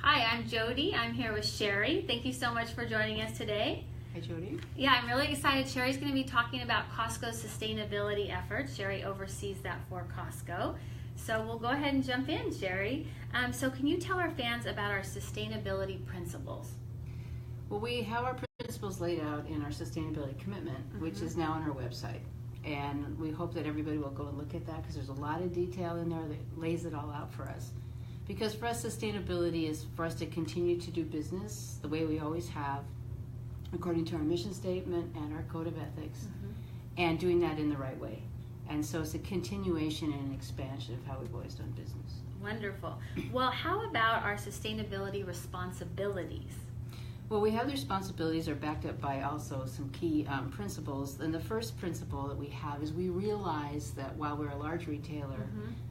Hi, I'm Jody. I'm here with Sheri. Thank you so much for joining us today. Hi, Jody. Yeah, I'm really excited. Sheri's going to be talking about Costco's sustainability efforts. Sheri oversees that for Costco. So we'll go ahead and jump in, Sheri. So can you tell our fans about our sustainability principles? Well, we have our principles laid out in our sustainability commitment, which is now on our website. And we hope that everybody will go and look at that because there's a lot of detail in there that lays it all out for us. Because for us, sustainability is for us to continue to do business the way we always have, according to our mission statement and our code of ethics, and doing that in the right way. And so it's a continuation and an expansion of how we've always done business. Wonderful. Well, how about our sustainability responsibilities? Well, we have the responsibilities are backed up by also some key principles. And the first principle that we have is we realize that while we're a large retailer,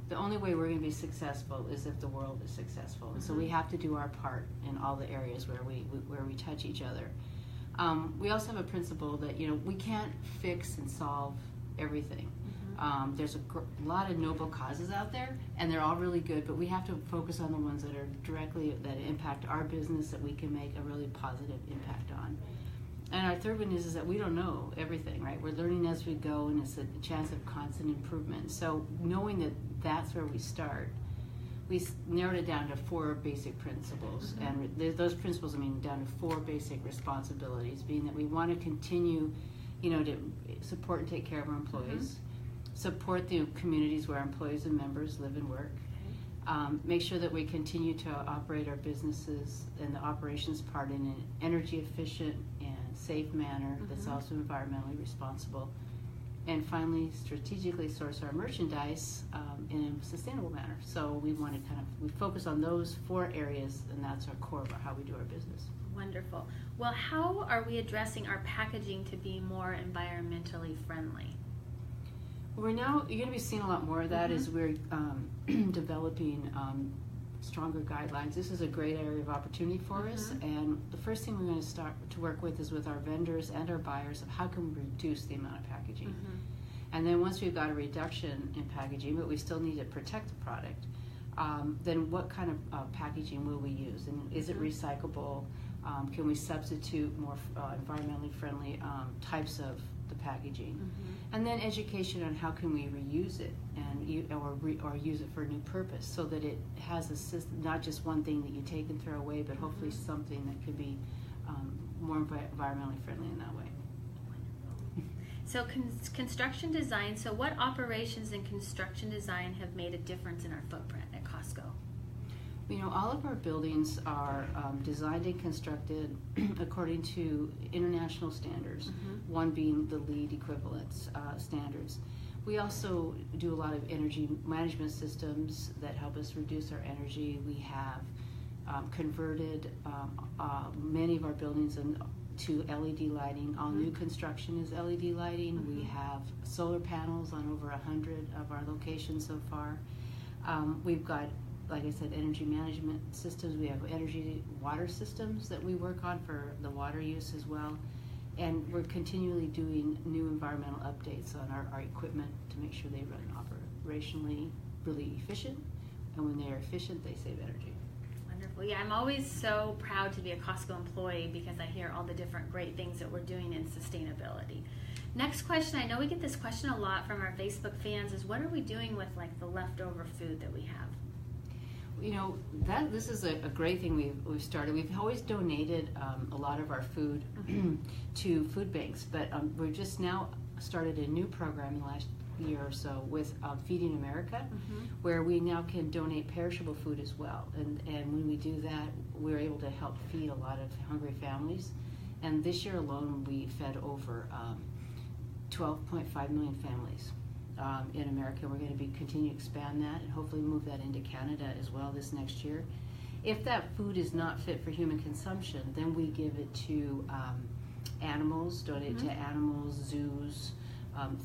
the only way we're going to be successful is if the world is successful. And so we have to do our part in all the areas where we touch each other. We also have a principle that we can't fix and solve everything. There's a lot of noble causes out there, and they're all really good, but we have to focus on the ones that are that impact our business, that we can make a really positive impact on. And our third one is that we don't know everything, right? We're learning as we go, and it's a chance of constant improvement. So knowing that that's where we start, we narrowed it down to 4 basic principles. And those principles, down to 4 basic responsibilities, being that we want to continue, to support and take care of our employees, support the communities where our employees and members live and work, make sure that we continue to operate our businesses and the operations part in an energy efficient and safe manner that's also environmentally responsible, and finally strategically source our merchandise in a sustainable manner. So we want to we focus on those 4 areas, and that's our core of how we do our business. Wonderful. Well, how are we addressing our packaging to be more environmentally friendly? You're going to be seeing a lot more of that as we're developing stronger guidelines. This is a great area of opportunity for us, and the first thing we're going to start to work with is with our vendors and our buyers of how can we reduce the amount of packaging. And then once we've got a reduction in packaging, but we still need to protect the product, then what kind of packaging will we use? And is it recyclable? Can we substitute more environmentally friendly types of the packaging? And then education on how can we reuse it and or use it for a new purpose, so that it has a system, not just one thing that you take and throw away, but hopefully something that could be more environmentally friendly in that way. So construction design, so what operations in construction design have made a difference in our footprint at Costco? All of our buildings are designed and constructed according to international standards, one being the LEED equivalence standards. We also do a lot of energy management systems that help us reduce our energy. We have converted many of our buildings to LED lighting. All new construction is LED lighting. We have solar panels on over 100 of our locations so far. We've got, like I said, energy management systems. We have water systems that we work on for the water use as well. And we're continually doing new environmental updates on our equipment to make sure they run operationally really efficient. And when they are efficient, they save energy. Wonderful. Yeah, I'm always so proud to be a Costco employee because I hear all the different great things that we're doing in sustainability. Next question, I know we get this question a lot from our Facebook fans, is what are we doing with the leftover food that we have? This is a great thing we've started. We've always donated a lot of our food to food banks, but we've just now started a new program in the last year or so with Feeding America, where we now can donate perishable food as well. And when we do that, we're able to help feed a lot of hungry families. And this year alone, we fed over 12.5 million families in America. We're going to continue to expand that and hopefully move that into Canada as well this next year. If that food is not fit for human consumption, then we give it to animals, donate it to animals, zoos,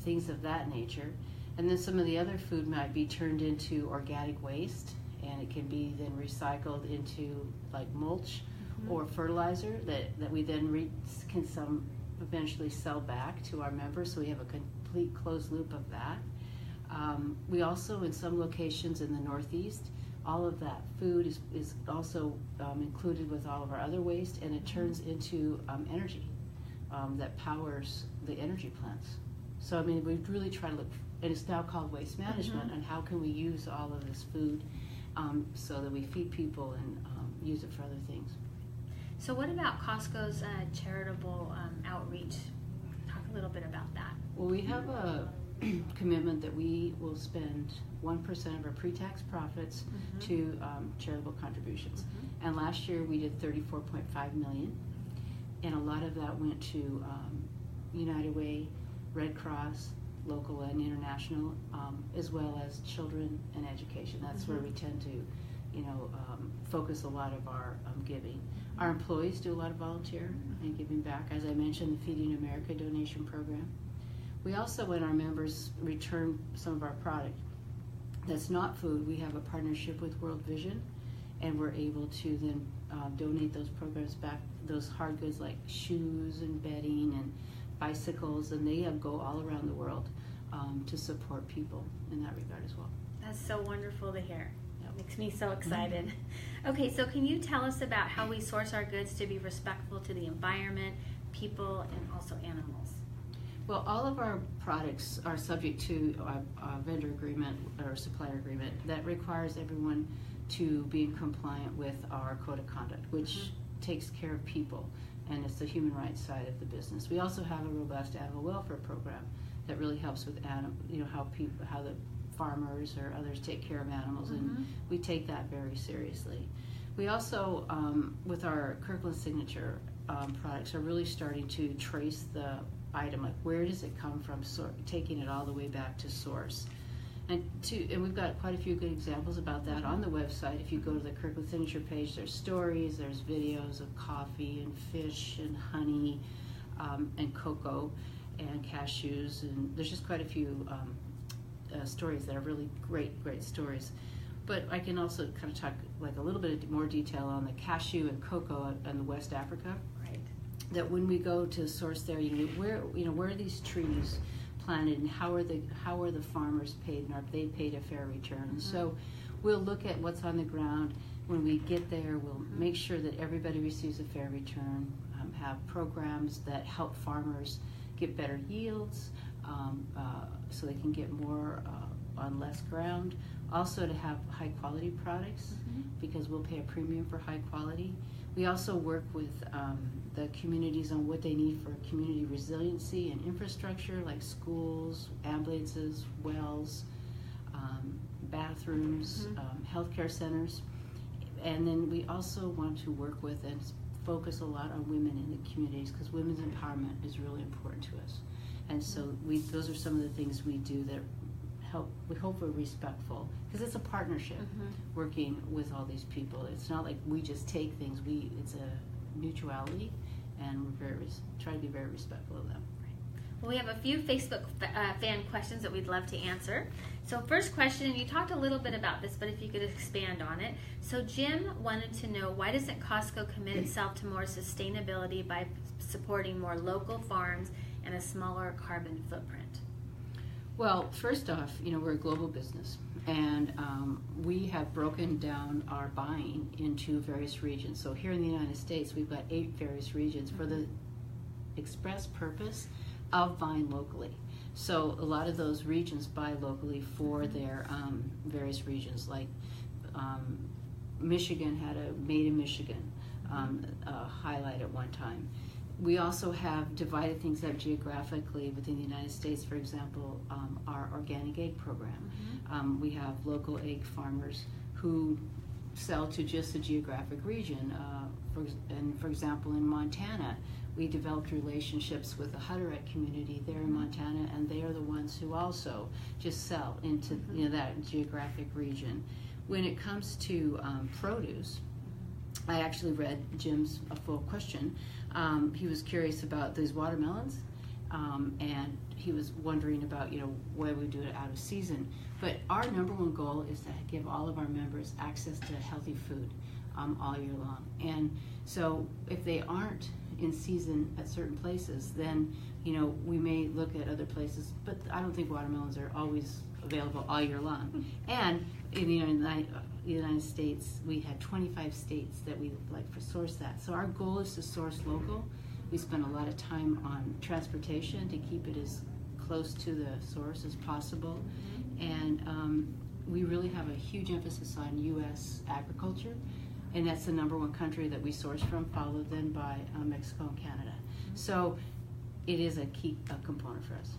things of that nature. And then some of the other food might be turned into organic waste, and it can be then recycled into mulch or fertilizer that we then can eventually sell back to our members, so we have a complete closed loop of that. We also, in some locations in the Northeast, all of that food is also included with all of our other waste, and it turns into energy that powers the energy plants. So I mean, we really try to look, and it's now called waste management, and how can we use all of this food so that we feed people and use it for other things. So what about Costco's charitable outreach? Talk a little bit about that. Well, we have a commitment that we will spend 1% of our pre-tax profits to charitable contributions. And last year we did $34.5 million, and a lot of that went to United Way, Red Cross, local and international, as well as children and education. That's where we tend to, focus a lot of our giving. Our employees do a lot of volunteer and giving back. As I mentioned, the Feeding America donation program. We also, when our members return some of our product that's not food, we have a partnership with World Vision, and we're able to then donate those programs back, those hard goods like shoes and bedding and bicycles, and they go all around the world to support people in that regard as well. That's so wonderful to hear. That makes me so excited. Okay, so can you tell us about how we source our goods to be respectful to the environment, people, and also animals? Well, all of our products are subject to a vendor agreement or supplier agreement that requires everyone to be in compliant with our code of conduct, which takes care of people, and it's the human rights side of the business. We also have a robust animal welfare program that really helps with how the farmers or others take care of animals, and we take that very seriously. We also, with our Kirkland Signature products, are really starting to trace the item, like where does it come from, taking it all the way back to source. And we've got quite a few good examples about that on the website. If you go to the Kirkland Signature page, there's stories, there's videos of coffee and fish and honey and cocoa and cashews, and there's just quite a few stories that are really great stories. But I can also kind of talk like a little bit more detail on the cashew and cocoa in the West Africa. Right. That when we go to source there, where are these trees planted, and how are the farmers paid, and are they paid a fair return? So we'll look at what's on the ground. When we get there, we'll make sure that everybody receives a fair return, have programs that help farmers get better yields, so they can get more on less ground. Also to have high quality products, because we'll pay a premium for high quality. We also work with the communities on what they need for community resiliency and infrastructure, like schools, ambulances, wells, bathrooms, healthcare centers. And then we also want to work with and focus a lot on women in the communities, because women's empowerment is really important to us. And so those are some of the things we do that we hope we're respectful, because it's a partnership working with all these people. It's not like we just take things. It's a mutuality, and we're try to be very respectful of them. Well, we have a few Facebook fan questions that we'd love to answer. So first question, and you talked a little bit about this, but if you could expand on it. So Jim wanted to know, why doesn't Costco commit itself to more sustainability by supporting more local farms and a smaller carbon footprint? Well, first off, we're a global business, and we have broken down our buying into various regions. So here in the United States, we've got 8 various regions for the express purpose of buying locally. So a lot of those regions buy locally for their various regions, like Michigan had a Made in Michigan highlight at one time. We also have divided things up geographically within the United States. For example, our organic egg program. We have local egg farmers who sell to just a geographic region. For example, in Montana, we developed relationships with the Hutterite community there in Montana, and they are the ones who also just sell into that geographic region. When it comes to produce, I actually read Jim's full question. He was curious about these watermelons, and he was wondering about why we do it out of season. But our number one goal is to give all of our members access to healthy food all year long. And so if they aren't in season at certain places, then we may look at other places. But I don't think watermelons are always available all year long. And in the United States, we had 25 states that we like for source that. So our goal is to source local. We spend a lot of time on transportation to keep it as close to the source as possible. And we really have a huge emphasis on U.S. agriculture, and that's the #1 country that we source from, followed then by Mexico and Canada. So it is a key component for us.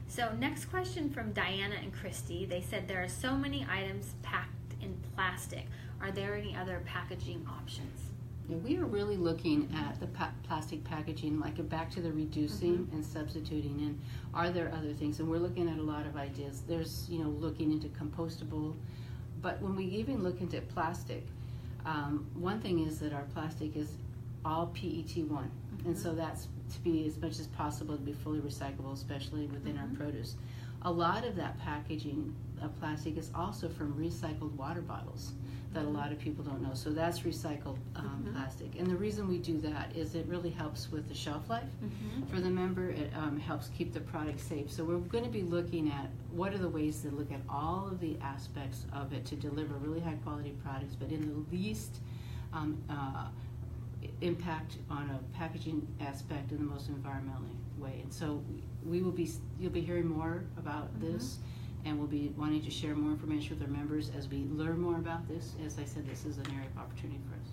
So next question from Diana and Christy. They said there are so many items packed in plastic. Are there any other packaging options? Yeah, we are really looking at the plastic packaging, like back to the reducing and substituting, and are there other things? And we're looking at a lot of ideas. There's, looking into compostable, but when we even look into plastic, one thing is that our plastic is all PET1, and so that's to be as much as possible to be fully recyclable, especially within our produce. A lot of that packaging of plastic is also from recycled water bottles that a lot of people don't know. So that's recycled plastic. And the reason we do that is it really helps with the shelf life for the member. It helps keep the product safe. So we're going to be looking at what are the ways to look at all of the aspects of it to deliver really high quality products, but in the least impact on a packaging aspect in the most environmentally way. And so you'll be hearing more about this, and we'll be wanting to share more information with our members as we learn more about this. As I said, this is an area of opportunity for us.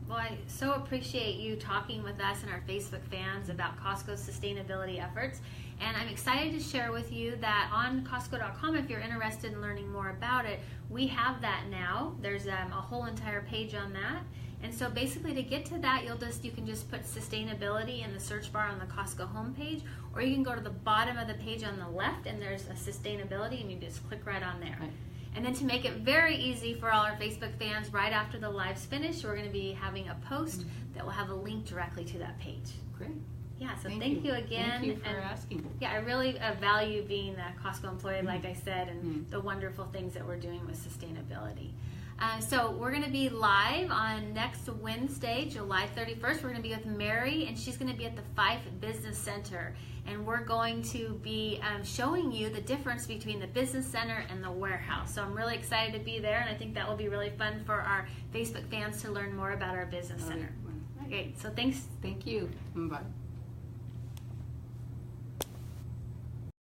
Well, I so appreciate you talking with us and our Facebook fans about Costco's sustainability efforts. And I'm excited to share with you that on Costco.com, if you're interested in learning more about it, we have that now. There's a whole entire page on that. And so basically to get to that, you can just put sustainability in the search bar on the Costco homepage, or you can go to the bottom of the page on the left and there's a sustainability and you just click right on there. Right. And then to make it very easy for all our Facebook fans, right after the live's finished, we're going to be having a post that will have a link directly to that page. Great. Yeah, so thank you again. Thank you for asking. Yeah, I really value being a Costco employee, like I said, and the wonderful things that we're doing with sustainability. So we're going to be live on next Wednesday, July 31st. We're going to be with Mary, and she's going to be at the Fife Business Center. And we're going to be showing you the difference between the Business Center and the warehouse. So I'm really excited to be there, and I think that will be really fun for our Facebook fans to learn more about our Business Center. Okay, so thanks. Thank you. Bye.